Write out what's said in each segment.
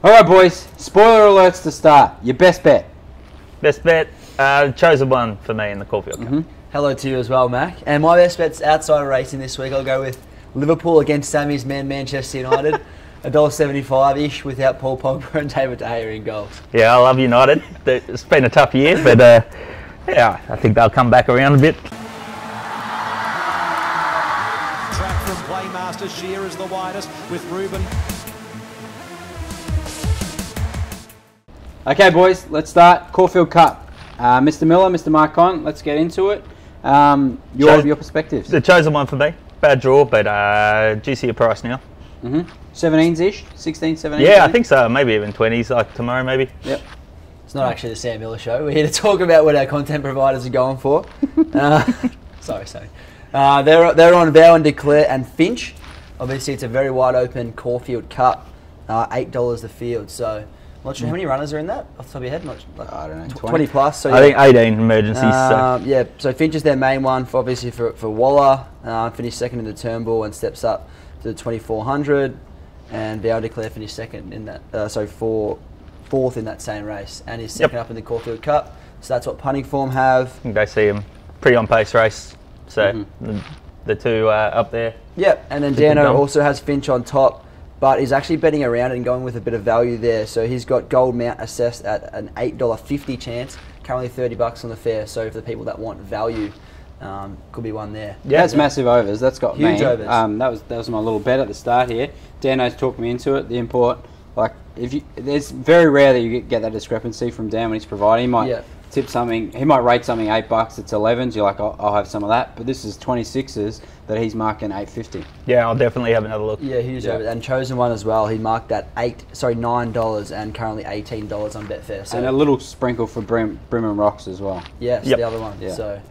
All right, boys. Spoiler alerts to start. Your best bet. Best bet, chosen one for me in the Caulfield Cup. Hello to you as well, Mac. And my best bet's outside of racing this week. I'll go with Liverpool against Sammy's man, Manchester United. $1.75-ish without Paul Pogba and David De Gea in goals. Yeah, I love United. It's been a tough year, but yeah, I think they'll come back around a bit. Track from Playmaster. Shear is the widest with Ruben. Okay, boys. Let's start. Caulfield Cup. Mr. Miller, Mr. Marcon, let's get into it. Your perspectives. The chosen one for me. Bad draw, but juicier price now. 17s-ish? 16, 17? Yeah, I think so. Maybe even 20s, like tomorrow maybe. Yep. It's not actually the Sam Miller show. We're here to talk about what our content providers are going for. Sorry. They're on Vow and Declare and Finch. Obviously, it's a very wide open Caulfield Cup. $8 the field. So, I'm not sure how many runners are in that off the top of your head. I don't know. 20 plus. So I think 18 emergencies. Yeah, so Finch is their main one, obviously for Waller. Finished second in the Turnbull and steps up to the 2400. And Vow and Declare finished second in that. Fourth in that same race, and he's second up in the Caulfield Cup. So that's what Punting Form have. I think they see him pretty on pace race. So the two up there. Yep, and then Dano also has Finch on top, but he's actually betting around it and going with a bit of value there. So he's got Gold Mount assessed at an $8.50 chance, currently $30 on the fair. So for the people that want value, could be one there. Yeah, that's massive overs. That's got huge me. Overs. That was my little bet at the start here. Dano's talked me into it. The import, there's very rare that you get that discrepancy from Dan when he's providing. He might tip something. He might rate something $8. It's 11s. You're like, I'll have some of that. But this is 26s that he's marking $8.50. Yeah, I'll definitely have another look. Yeah, huge over. And chosen one as well. He marked that $9 and currently $18 on Betfair. So and a little sprinkle for Brim and Rocks as well. Yes, the other one. Yeah. So.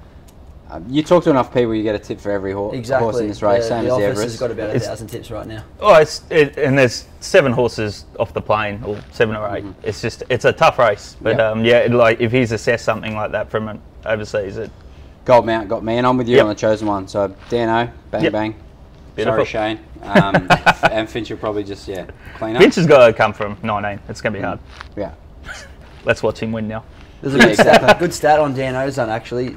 You talk to enough people, you get a tip for every horse in this race, same as the Everest. Has got about 1,000 tips right now. Oh, and there's 7 horses off the plane, or 7 or 8. It's a tough race, but if he's assessed something like that from overseas, Gold Mount got me, and I'm with you on the chosen one. So Dano, bang. Beautiful. Sorry, Shane. And Finch will probably just clean up. Finch has got to come from 19. It's going to be hard. Yeah. Let's watch him win now. There's a good stat on Dano's done actually.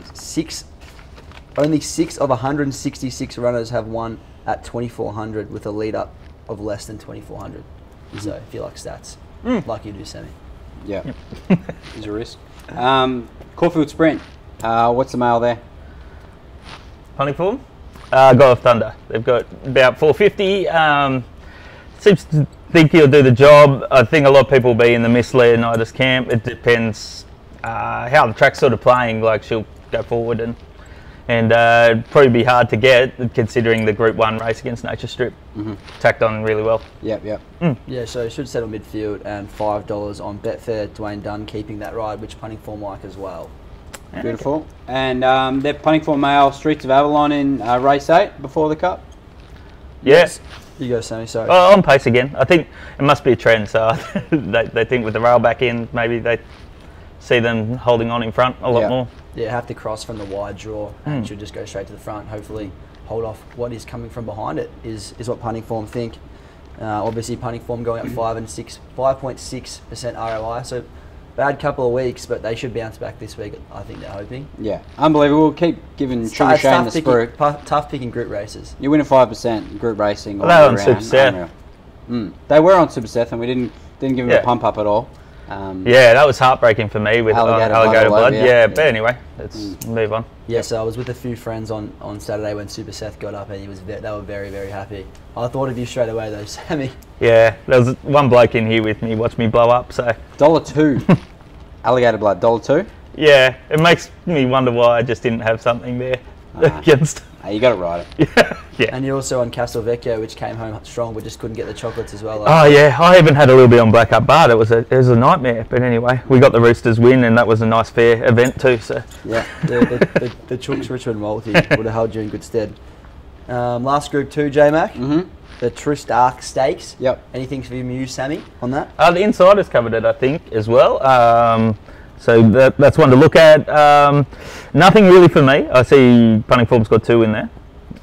Only 6 of 166 runners have won at 2400 with a lead up of less than 2400. So if you like stats, like you do, Sammy. Yeah. There's a risk. Caulfield Sprint. What's the mail there? Punting Form? Golf Thunder. They've got about 450. Seems to think he'll do the job. I think a lot of people will be in the Miss Leonidas camp. It depends how the track's sort of playing. Like she'll go forward and it'd probably be hard to get considering the Group 1 race against Nature Strip. Tacked on really well. Yep. Yeah, so it should settle midfield and $5 on Betfair. Dwayne Dunn keeping that ride, which Punting Form like as well. Beautiful. Okay. And they're Punting Form mail Streets of Avalon in race 8 before the Cup? Yes. You go, Sammy, sorry. Oh, on pace again. I think it must be a trend, so they think with the rail back in, maybe they see them holding on in front a lot more. Yeah, have to cross from the wide draw and should just go straight to the front. Hopefully hold off what is coming from behind it is what Punting Form think. Obviously Punting Form going up 5.6% ROI, so bad couple of weeks, but they should bounce back this week, I think they're hoping. Yeah, unbelievable. Keep giving Sugar Shane the sprue. Tough picking group races. You win a 5% group racing. Well, they were on Super Seth. They were on Super Seth and we didn't give them a pump up at all. Yeah, that was heartbreaking for me with alligator blood. Yeah, but anyway, let's move on. Yeah, so I was with a few friends on Saturday when Super Seth got up, and they were very, very happy. I thought of you straight away though, Sammy. Yeah, there was one bloke in here with me, watched me blow up. So $1.02, alligator blood, $1.02. Yeah, it makes me wonder why I just didn't have something there against. You got to ride it. Yeah. And you're also on Castle Vecchio, which came home strong, but just couldn't get the chocolates as well. Oh yeah, I even had a little bit on Black Up Bar. It was a nightmare. But anyway, we got the Roosters win, and that was a nice fair event too. So yeah, the Chooks Richmond Multi would have held you in good stead. Last Group 2, J-Mac. The Trist Arc Stakes. Yep. Anything for you, Sammy, on that? The Insiders covered it, I think, as well. So that's one to look at. Nothing really for me. I see Punting Form's got 2 in there.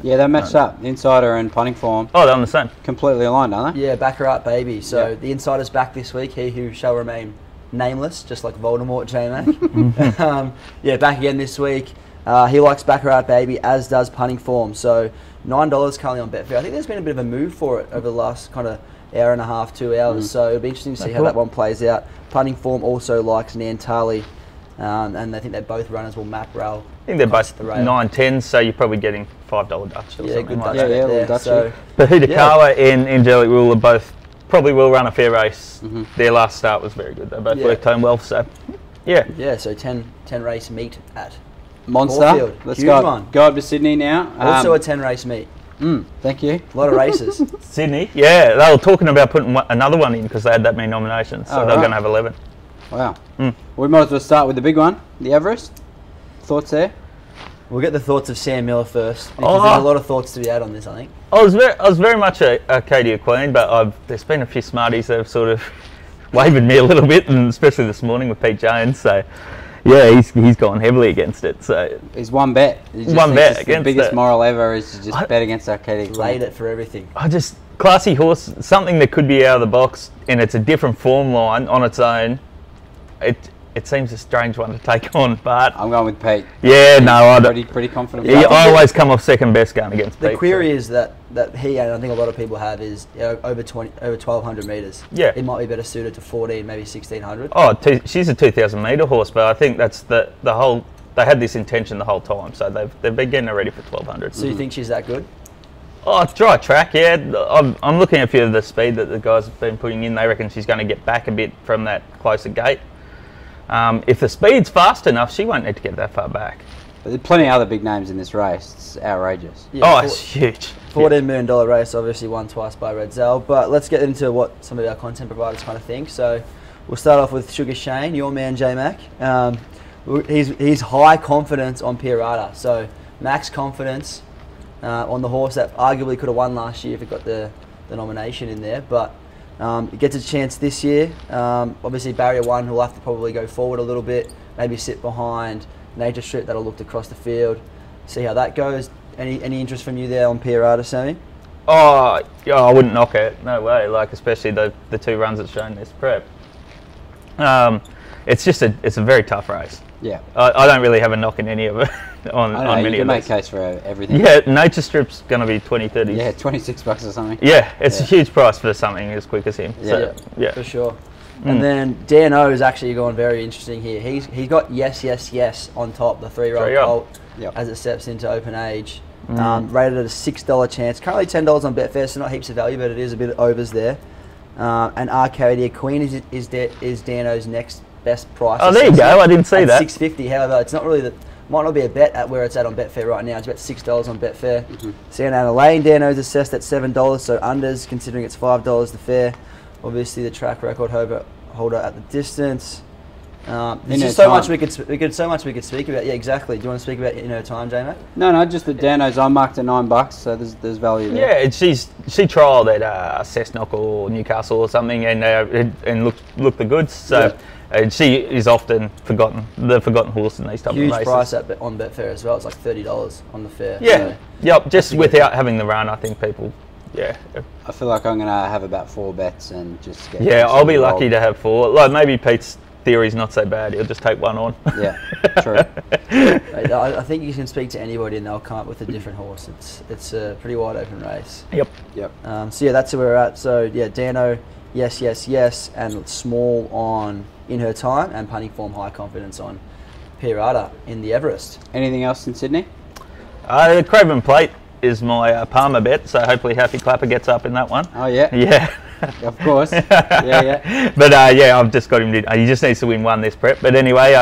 Yeah, they matched up. Insider and Punting Form. Oh, they're on the same. Completely aligned, aren't they? Yeah, Baccarat baby. So the Insider's back this week. He who shall remain nameless, just like Voldemort, J-Mac. Yeah, back again this week. He likes Baccarat baby, as does Punting Form. So $9 currently on Betfair. I think there's been a bit of a move for it over the last kind of hour and a half, 2 hours. So it'll be interesting to see how that one plays out. Punting Form also likes Nantali, and I think that both runners will map rail. I think they're both 9-10s, so you're probably getting $5 Dutch or something good like Dutch that. bet there. So, Bahudakawa and Angelic Rule are both probably will run a fair race. Their last start was very good. They both worked home well, so yeah. So 10 race meet at Monster. Caulfield. Let's Huge go one. up to Sydney now. Also a 10 race meet. Thank you. A lot of races. Sydney, yeah, they were talking about putting another one in because they had that many nominations, so they're going to have 11. Wow. We might as well start with the big one, the Everest. Thoughts there? We'll get the thoughts of Sam Miller first, because there's a lot of thoughts to be had on this, I think. I was very much a Cadia Queen, but there's been a few smarties that have sort of wavered me a little bit, and especially this morning with Pete Jones. So, yeah, he's gone heavily against it. So he's one bet. One bet against the biggest it. moral ever is to just bet against Arcadia Queen. Laid it for everything. Classy horse, something that could be out of the box, and it's a different form line on its own. It seems a strange one to take on, but I'm going with Pete. Yeah, I'm pretty confident. Yeah, I always come off second best going against Pete. The query is that he, and I think a lot of people have, is over 1,200 metres. Yeah, he might be better suited to 14, maybe 1,600. Oh, she's a 2,000 metre horse, but I think that's the whole. They had this intention the whole time, so they've been getting her ready for 1,200. So you think she's that good? Oh, dry track, yeah. I'm looking at a few of the speed that the guys have been putting in. They reckon she's going to get back a bit from that closer gate. If the speed's fast enough, she won't need to get that far back. But there's plenty of other big names in this race. It's outrageous. Yeah, it's huge. $14 million race, obviously won twice by Red Zell. But let's get into what some of our content providers kind of think. So we'll start off with Sugar Shane, your man J-Mac. He's high confidence on Pierata. So max confidence on the horse that arguably could have won last year if it got the nomination in there. But it gets a chance this year. Obviously, barrier 1, he'll have to probably go forward a little bit, maybe sit behind Nature Strip that'll look across the field, see how that goes. Any interest from you there on Pierata, Sammy? Oh, yeah, I wouldn't knock it. No way. Like, especially the 2 runs it's shown this prep. It's a very tough race. Yeah. I don't really have a knock in any of it on many of them. You can make case for everything. Yeah, Nature Strip's going to be 20, 30. Yeah, $26 or something. Yeah, it's a huge price for something as quick as him. Yeah, yeah. For sure. And then DNO is actually going very interesting here. He's got yes on top, the 3-year-old colt, as it steps into open age. Rated at a $6 chance. Currently $10 on Betfair, so not heaps of value, but it is a bit of overs there. And Arcadia Queen is DNO's next best price. Oh, there you go. I didn't see that. $6.50. However, it's not really might not be a bet at where it's at on Betfair right now. It's about $6 on Betfair. Sienna Lane, DNO's assessed at $7, so unders, considering it's $5 the fair. Obviously, the track record holder at the distance. There's just so much we could speak about. Yeah, exactly. Do you want to speak about in her time, J-Mac? No, just the DNO's I marked at $9, so there's value there. Yeah, she trialled at Cessnock or Newcastle or something, and looked the goods. So. Yeah. She is often the forgotten horse in these type of races. Huge price on Betfair as well. It's like $30 on the fair. Yeah, so just without having the run, I think people, I feel like I'm going to have about 4 bets and just get... Yeah, I'll be lucky to have 4. Like, maybe Pete's theory's not so bad. He'll just take one on. Yeah, true. I think you can speak to anybody and they'll come up with a different horse. It's a pretty wide open race. Yep. So, yeah, that's where we're at. So, yeah, Dano, yes, and small on In Her Time, and Punting Form high confidence on Pierata in the Everest. Anything else in Sydney? The Craven Plate is my Palmer bet, so hopefully Happy Clapper gets up in that one. Oh, yeah? Yeah. Of course. Yeah. But, I've just got him he just needs to win one this prep. But anyway,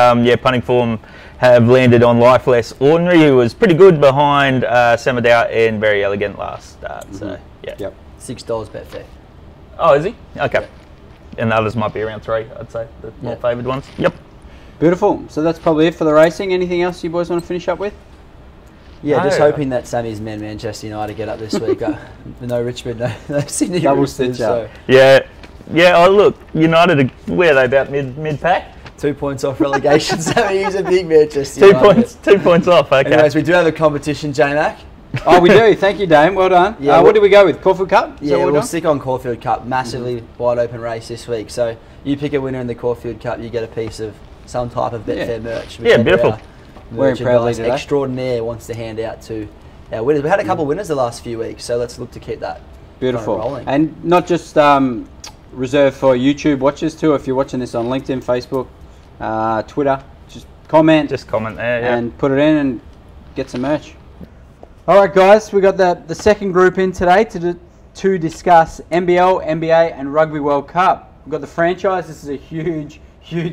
Punting Form have landed on Life Less Ordinary, who was pretty good behind Samadao and Very Elegant last start. So, yeah. Yep. $6 Betfair. Oh, is he? Okay. Yeah. And the others might be around 3, I'd say, the more favoured ones. Yep. Beautiful. So that's probably it for the racing. Anything else you boys want to finish up with? Yeah, just hoping that Sammy's men Manchester United get up this week. No Richmond, no Sydney. Double stitch up. Yeah. Oh, look, United, where are they, about mid-pack? 2 points off relegation. Sammy, he's a big Manchester United. 2 points off, okay. Anyways, we do have a competition, J-Mac. Oh, we do. Thank you, Dame. Well done. Yeah, what did we go with? Caulfield Cup? Yeah, we'll stick on Caulfield Cup. Massively wide open race this week. So you pick a winner in the Caulfield Cup, you get a piece of some type of Betfair merch. Yeah, beautiful. Wearing proudly today. Extraordinaire wants to hand out to our winners. We had a couple of winners the last few weeks, so let's look to keep that beautiful rolling. And not just reserved for YouTube watchers too. If you're watching this on LinkedIn, Facebook, Twitter, just comment there, and put it in and get some merch. All right, guys, we got the second group in today to discuss NBL, NBA, and Rugby World Cup. We've got the franchise. This is a huge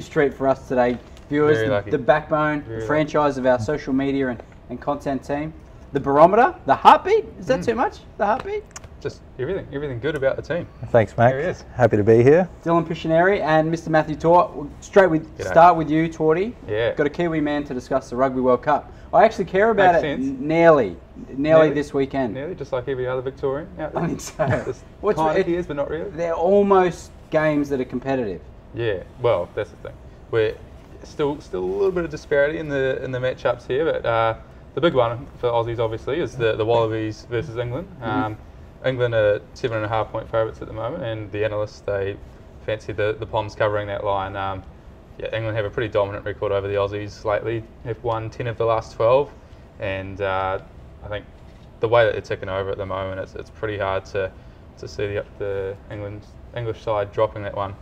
treat for us today, viewers. The backbone, the franchise of our social media and content team. The barometer, the heartbeat. Is that too much? The heartbeat. Just everything good about the team. Thanks, Mac. There he is. Happy to be here. Dylan Piscineri and Mr. Matthew Tort. We'll start with you, Torty. Yeah. Got a Kiwi man to discuss the Rugby World Cup. I actually care about it nearly this weekend. Nearly, just like every other Victorian out there. I think so. Kind of is, but not really. They're almost games that are competitive. Yeah, well, that's the thing. We're still a little bit of disparity in the matchups here, but the big one for Aussies obviously is the Wallabies versus England. England are 7.5 point favourites at the moment, and the analysts, they fancy the Poms covering that line. England have a pretty dominant record over the Aussies lately. Have won 10 of the last 12, and I think the way that they're ticking over at the moment, it's pretty hard to see the English side dropping that one.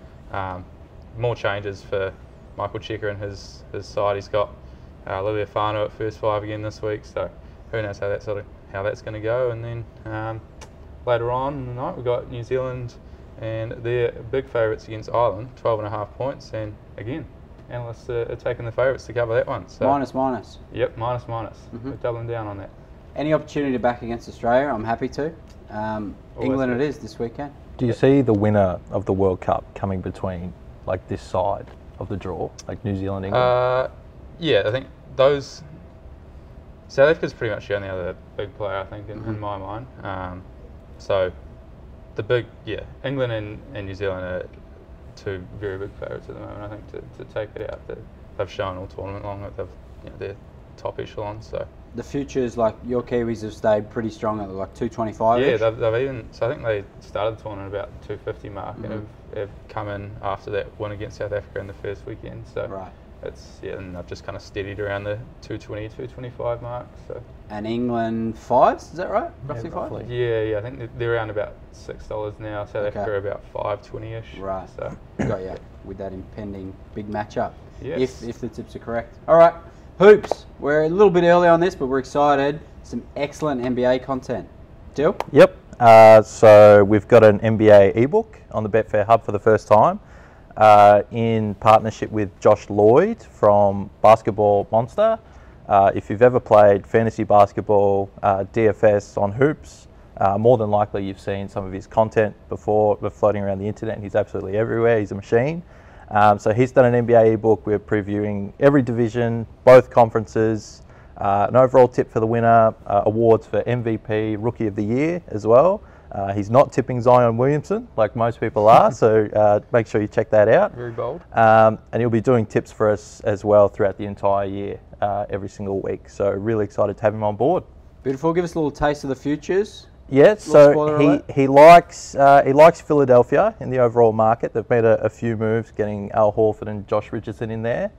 More changes for Michael Checker and his side. He's got Liliafano at first 5 again this week, so who knows how that's going to go. And then later on in the night, we've got New Zealand, and they're big favourites against Ireland, 12.5 points. And again, analysts are taking the favourites to cover that one. So minus. Yep, minus. We're doubling down on that. Any opportunity to back against Australia, I'm happy to. England it is this weekend. Do you see the winner of the World Cup coming between like this side of the draw, like New Zealand, England? Yeah, I think those. South Africa's pretty much the only other big player, I think, in my mind. So the big, England and New Zealand are two very big favourites at the moment, I think, to take it out. They've shown all tournament long that they're top echelon. So the futures, like your Kiwis, have stayed pretty strong at like 225. Yeah, they've even. So I think they started the tournament about 250 mark and have come in after that win against South Africa in the first weekend. So right. And they've just kind of steadied around the 220, 225 mark. So. And England fives, is that right? Roughly five? Yeah, I think they're around about $6 now. South Africa are about $5.20ish. Right. So got you with that impending big matchup. Yes. If the tips are correct. All right, hoops. We're a little bit early on this, but we're excited. Some excellent NBA content. Deal? Yep. So we've got an NBA ebook on the Betfair Hub for the first time. In partnership with Josh Lloyd from Basketball Monster. If you've ever played fantasy basketball, DFS on hoops, more than likely you've seen some of his content before floating around the internet. He's absolutely everywhere. He's a machine. So he's done an NBA ebook. We're previewing every division, both conferences, an overall tip for the winner, awards for MVP, Rookie of the Year as well. He's not tipping Zion Williamson like most people are, so make sure you check that out. Very bold. And he'll be doing tips for us as well throughout the entire year, every single week. So really excited to have him on board. Beautiful. Give us a little taste of the futures. Yeah, so he likes Philadelphia in the overall market. They've made a few moves, getting Al Horford and Josh Richardson in there,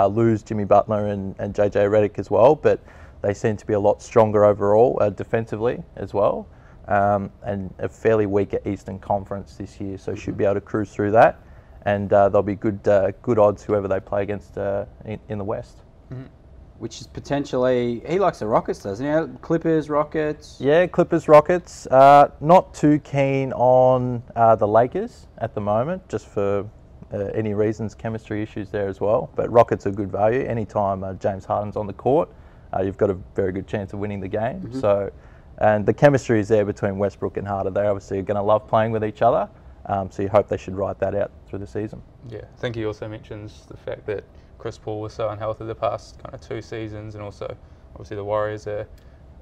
lose Jimmy Butler and JJ Redick as well, but they seem to be a lot stronger overall defensively as well. And a fairly weaker Eastern Conference this year, so should be able to cruise through that, and there'll be good odds whoever they play against in the West. Which is potentially, he likes the Rockets, doesn't he? Clippers, Rockets. Yeah, Clippers, Rockets. Not too keen on the Lakers at the moment, just for any reasons, chemistry issues there as well. But Rockets are good value. Anytime James Harden's on the court, you've got a very good chance of winning the game. So. And the chemistry is there between Westbrook and Harden. They obviously are going to love playing with each other. So you hope they should ride that out through the season. Yeah, I think he also mentions the fact that Chris Paul was so unhealthy the past kind of 2 seasons, and also obviously the Warriors are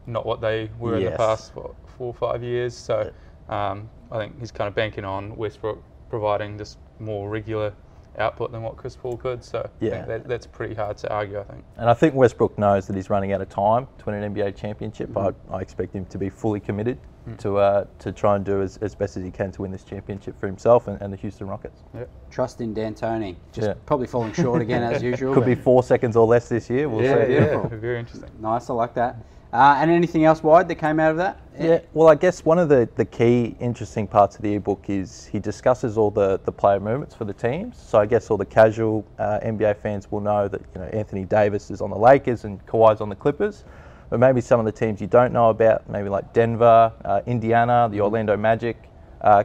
not what they were in the past 4 or 5 years. So I think he's kind of banking on Westbrook providing just more regular output than what Chris Paul could. So I think that's pretty hard to argue, I think. And I think Westbrook knows that he's running out of time to win an NBA championship. I expect him to be fully committed to try and do as best as he can to win this championship for himself and the Houston Rockets. Yep. Trust in D'Antoni. Just probably falling short again as usual. Could be 4 seconds or less this year. We'll see. Yeah, very interesting. Nice, I like that. And anything else wide that came out of that? Yeah, well, I guess one of the key interesting parts of the ebook is he discusses all the player movements for the teams. So I guess all the casual NBA fans will know that Anthony Davis is on the Lakers and Kawhi's on the Clippers. But maybe some of the teams you don't know about, maybe like Denver, Indiana, the Orlando Magic,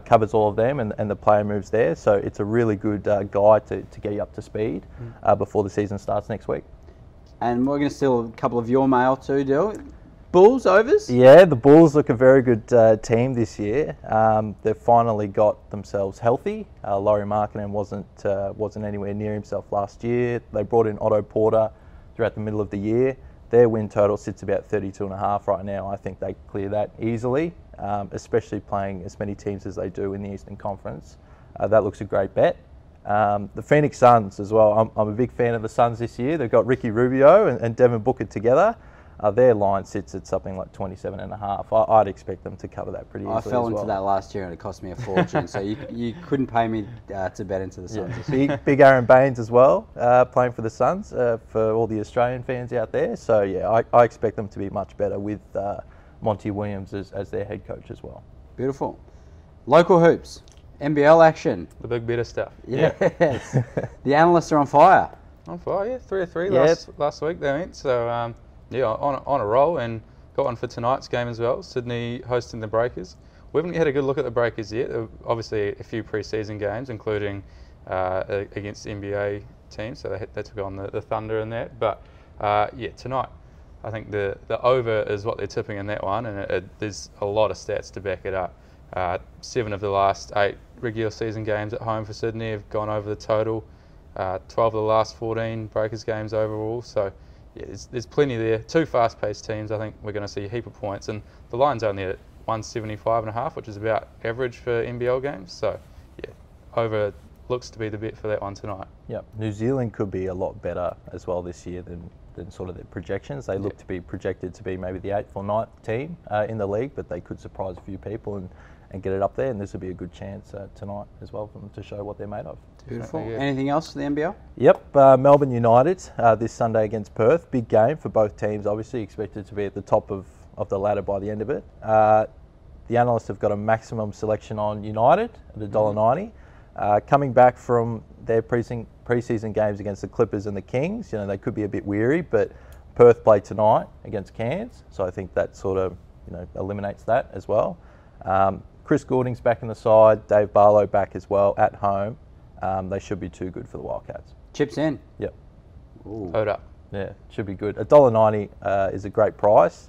covers all of them and the player moves there. So it's a really good guide to get you up to speed before the season starts next week. And we're going to steal a couple of your mail too, Dill. Bulls overs? Yeah, the Bulls look a very good team this year. They've finally got themselves healthy. Laurie Markkinen wasn't anywhere near himself last year. They brought in Otto Porter throughout the middle of the year. Their win total sits about 32.5 right now. I think they clear that easily, especially playing as many teams as they do in the Eastern Conference. That looks a great bet. The Phoenix Suns as well. I'm a big fan of the Suns this year. They've got Ricky Rubio and Devin Booker together. Their line sits at something like 27.5. I'd expect them to cover that pretty easily. I fell into well. that last year and it cost me a fortune. So you couldn't pay me to bet into the Suns. Big Aaron Baines as well, playing for the Suns for all the Australian fans out there. So yeah, I expect them to be much better with Monty Williams as their head coach as well. Beautiful. Local hoops. NBL action. The big better stuff. Yes. The analysts are on fire. On fire, yeah. 3 of 3 last week they went. So on a roll, and got one for tonight's game as well. Sydney hosting the Breakers. We haven't had a good look at the Breakers yet. Obviously a few pre-season games, including against NBA teams. So they took on the Thunder in that. But tonight I think the over is what they're tipping in that one, and there's a lot of stats to back it up. 7 of the last 8 regular season games at home for Sydney have gone over the total. 12 of the last 14 Breakers games overall. So yeah, there's plenty there. 2 fast-paced teams. I think we're going to see a heap of points, and the line's only at 175.5, which is about average for NBL games. So yeah, over looks to be the bet for that one tonight. Yep, New Zealand could be a lot better as well this year than sort of their projections. They look to be projected to be maybe the 8th or 9th team in the league, but they could surprise a few people and get it up there, and this will be a good chance tonight as well for them to show what they're made of. Beautiful. Yeah. Anything else for the NBL? Yep, Melbourne United this Sunday against Perth. Big game for both teams, obviously expected to be at the top of the ladder by the end of it. The analysts have got a maximum selection on United at $1.90. Coming back from their pre-season games against the Clippers and the Kings, they could be a bit weary, but Perth play tonight against Cairns, so I think that sort of eliminates that as well. Chris Goulding's back in the side, Dave Barlow back as well at home. They should be too good for the Wildcats. Chips in. Yep. Hold up. Yeah, should be good. $1.90 is a great price.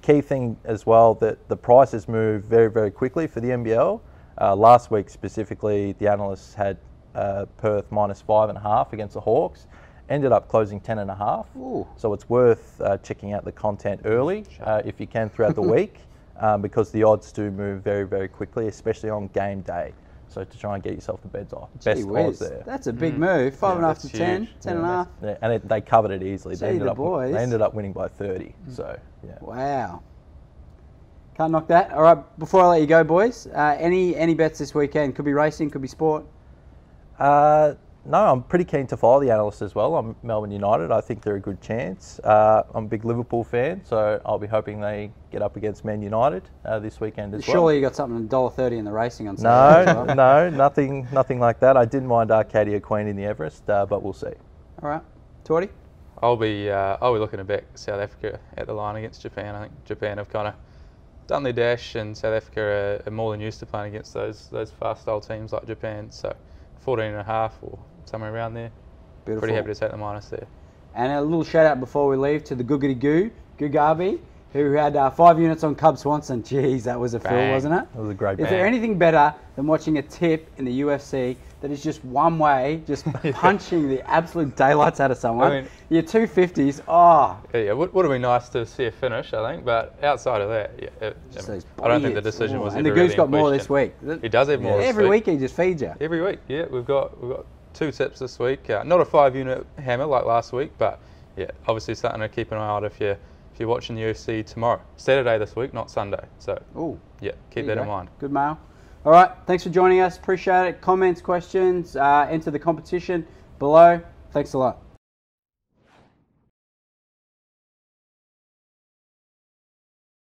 Key thing as well that the prices move very, very quickly for the NBL. Last week specifically, the analysts had Perth -5.5 against the Hawks. Ended up closing 10.5. So it's worth checking out the content early if you can throughout the week. Because the odds do move very, very quickly, especially on game day. So to try and get yourself the beds off. Best odds there. That's a big move. 5.5 to 10, 10.5. Yeah, and they covered it easily. They ended up winning by 30. So yeah. Wow. Can't knock that. All right, before I let you go, boys, any bets this weekend? Could be racing, could be sport. No, I'm pretty keen to follow the analysts as well. I'm Melbourne United. I think they're a good chance. I'm a big Liverpool fan, so I'll be hoping they get up against Man United this weekend as well. Surely you got something $1.30 in the racing on Saturday. No, nothing like that. I didn't mind Arcadia Queen in the Everest, but we'll see. All right, Torty? I'll be looking to back South Africa at the line against Japan. I think Japan have kind of done their dash, and South Africa are more than used to playing against those fast style teams like Japan. So 14.5 or somewhere around there. Beautiful. Pretty happy to take the minus there. And a little shout out before we leave to the Googity Goo, Gugabi, who had 5 units on Cub Swanson. Jeez, that was a fill, wasn't it? That was a great Is there anything better than watching a tip in the UFC that is just one way, just punching the absolute daylights out of someone? I mean, your 250s, Yeah, would have been nice to see a finish, I think, but outside of that, I don't think the decision was and ever the Goo's really got in more question. this week. He does have more this every week. week he just feeds you. Every week, yeah. We've got 2 tips this week. Not a 5-unit hammer like last week, but yeah, obviously something to keep an eye out if you're watching the UFC tomorrow. Saturday this week, not Sunday. So yeah, keep that in mind. Good mail. All right, thanks for joining us. Appreciate it. Comments, questions, enter the competition below. Thanks a lot.